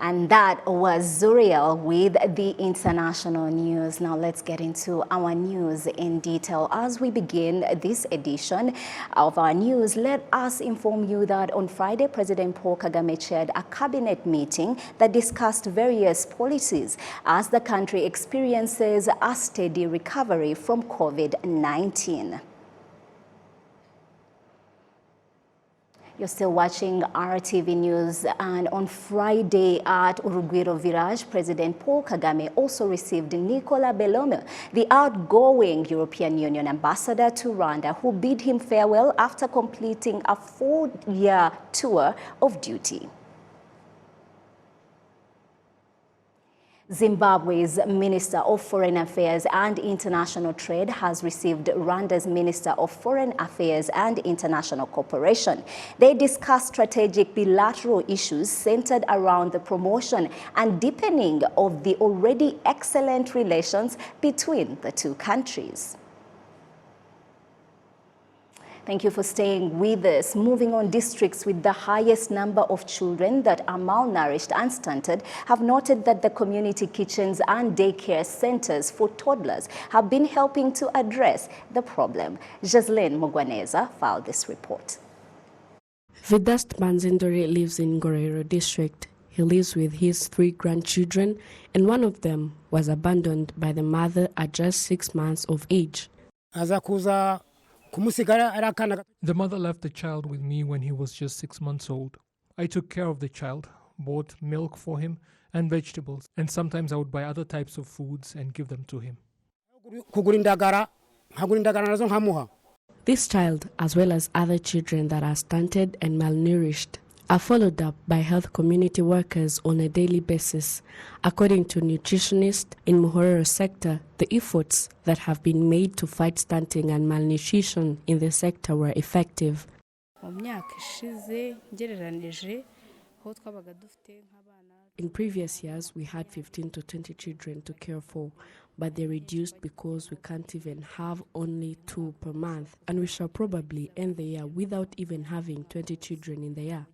And that was Zuriel with the international news. Now let's get into our news in detail. As we begin this edition of our news, let us inform you that on Friday, President Paul Kagame chaired a cabinet meeting that discussed various policies as the country experiences a steady recovery from COVID-19. You're still watching RTV News, and on Friday at Urugwiro Village, President Paul Kagame also received Nicola Bellomo, the outgoing European Union ambassador to Rwanda, who bid him farewell after completing a 4-year tour of duty. Zimbabwe's Minister of Foreign Affairs and International Trade has received Rwanda's Minister of Foreign Affairs and International Cooperation. They discussed strategic bilateral issues centered around the promotion and deepening of the already excellent relations between the two countries. Thank you for staying with us. Moving on, districts with the highest number of children that are malnourished and stunted have noted that the community kitchens and daycare centers for toddlers have been helping to address the problem. Jocelyn Mugwaneza filed this report. Vedast Manzindori lives in Ngororero district. He lives with his 3 grandchildren, and one of them was abandoned by the mother at just 6 months of age. The mother left the child with me when he was just 6 months old. I took care of the child, bought milk for him and vegetables, and sometimes I would buy other types of foods and give them to him. This child, as well as other children that are stunted and malnourished, are followed up by health community workers on a daily basis. According to nutritionists in Muhorero sector, the efforts that have been made to fight stunting and malnutrition in the sector were effective. In previous years, we had 15 to 20 children to care for, but they reduced because we can't even have only 2 per month, and we shall probably end the year without even having 20 children in the year.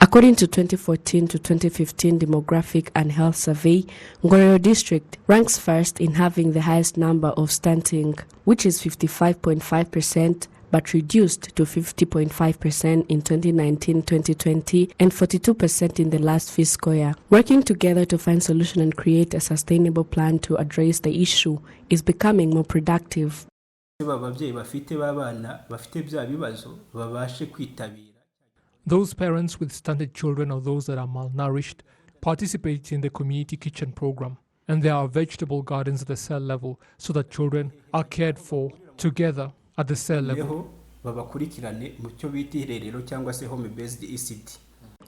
According to 2014 to 2015 Demographic and Health Survey, Ngororero District ranks first in having the highest number of stunting, which is 55.5%, but reduced to 50.5% in 2019-2020 and 42% in the last fiscal year. Working together to find solution and create a sustainable plan to address the issue is becoming more productive. Those parents with stunted children or those that are malnourished participate in the community kitchen program, and there are vegetable gardens at the cell level so that children are cared for together at the cell level.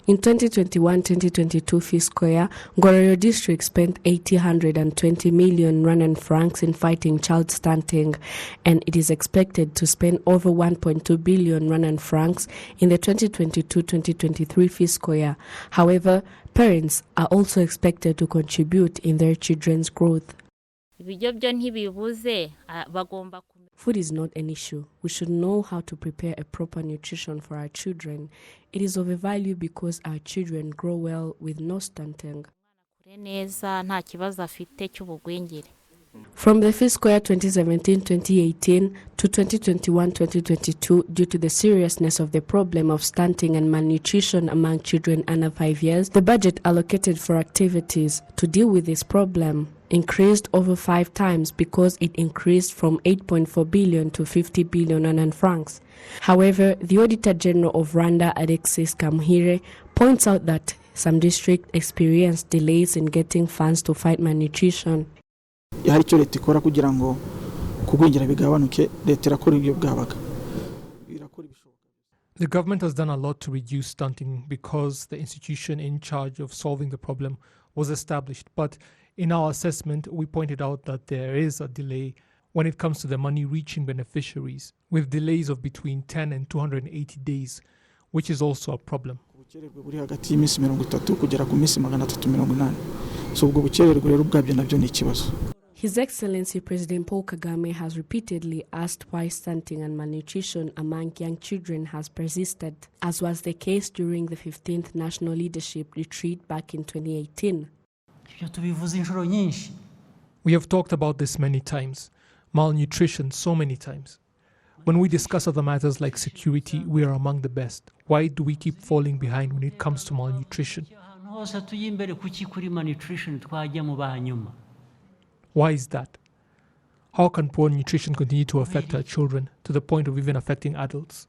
In 2021-2022 fiscal year, Ngororero District spent 820 million Rwandan francs in fighting child stunting, and it is expected to spend over 1.2 billion Rwandan francs in the 2022-2023 fiscal year. However, parents are also expected to contribute in their children's growth. Food is not an issue. We should know how to prepare a proper nutrition for our children. It is of a value because our children grow well with no stunting. From the fiscal year 2017-2018 to 2021-2022, due to the seriousness of the problem of stunting and malnutrition among children under 5 years, the budget allocated for activities to deal with this problem increased over 5 times because it increased from 8.4 billion to 50 billion francs. However, the Auditor General of Rwanda, Alexis Kamuhire, points out that some districts experienced delays in getting funds to fight malnutrition. The government has done a lot to reduce stunting because the institution in charge of solving the problem was established. But in our assessment, we pointed out that there is a delay when it comes to the money reaching beneficiaries, with delays of between 10 and 280 days, which is also a problem. His Excellency President Paul Kagame has repeatedly asked why stunting and malnutrition among young children has persisted, as was the case during the 15th National Leadership Retreat back in 2018. We have talked about this many times, malnutrition so many times. When we discuss other matters like security, we are among the best. Why do we keep falling behind when it comes to malnutrition? Why is that? How can poor nutrition continue to affect our children to the point of even affecting adults?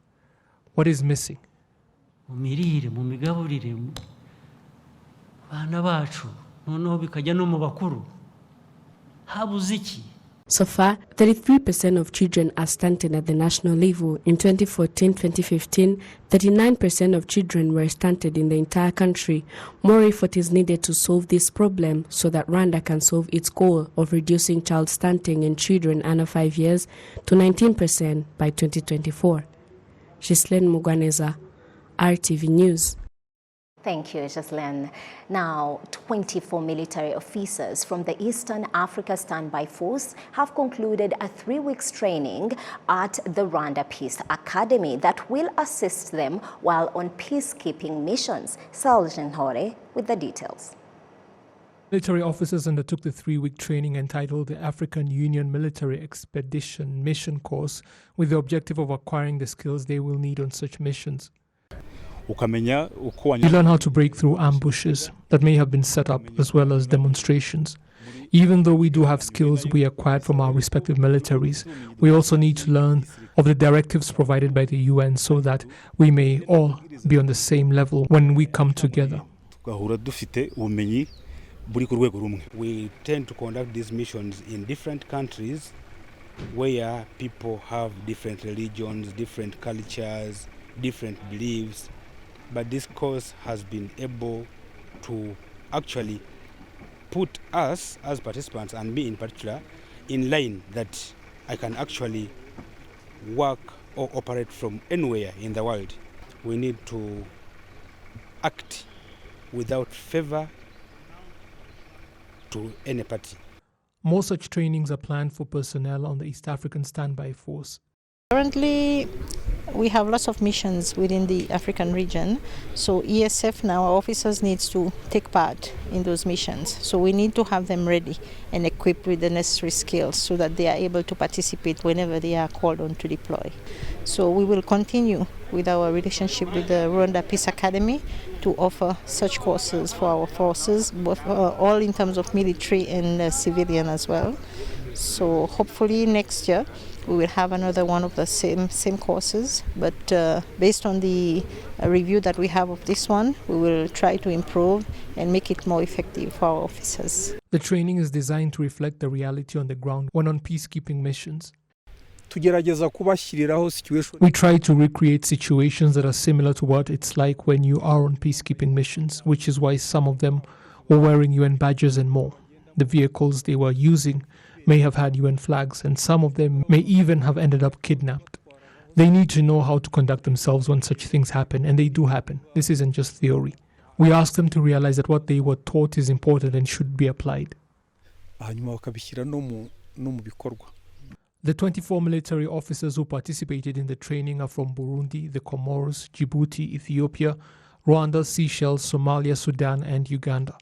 What is missing? So far, 33% of children are stunted at the national level. In 2014-2015, 39% of children were stunted in the entire country. More effort is needed to solve this problem so that Rwanda can solve its goal of reducing child stunting in children under 5 years to 19% by 2024. Ghislaine Mugwaneza, RTV News. Thank you, Ghislaine. Now, 24 military officers from the Eastern Africa Standby Force have concluded a 3-week training at the Rwanda Peace Academy that will assist them while on peacekeeping missions. Saljan Hore with the details. Military officers undertook the 3-week training entitled the African Union Military Expedition Mission Course with the objective of acquiring the skills they will need on such missions. You learn how to break through ambushes that may have been set up, as well as demonstrations. Even though we do have skills we acquired from our respective militaries, we also need to learn of the directives provided by the UN so that we may all be on the same level when we come together. We tend to conduct these missions in different countries where people have different religions, different cultures, different beliefs. But this course has been able to actually put us as participants, and me in particular, in line that I can actually work or operate from anywhere in the world. We need to act without favor to any party. More such trainings are planned for personnel on the East African Standby Force. Currently, we have lots of missions within the African region, so ESF now, our officers needs to take part in those missions. So we need to have them ready and equipped with the necessary skills so that they are able to participate whenever they are called on to deploy. So we will continue with our relationship with the Rwanda Peace Academy to offer such courses for our forces, both, all in terms of military and civilian as well. So hopefully next year we will have another one of the same courses, but based on the review that we have of this one, we will try to improve and make it more effective for our officers. The training is designed to reflect the reality on the ground when on peacekeeping missions. We try to recreate situations that are similar to what it's like when you are on peacekeeping missions, which is why some of them were wearing UN badges and more. The vehicles they were using may have had UN flags, and some of them may even have ended up kidnapped. They need to know how to conduct themselves when such things happen, and they do happen. This isn't just theory. We ask them to realize that what they were taught is important and should be applied. The 24 military officers who participated in the training are from Burundi, the Comoros, Djibouti, Ethiopia, Rwanda, Seychelles, Somalia, Sudan, and Uganda.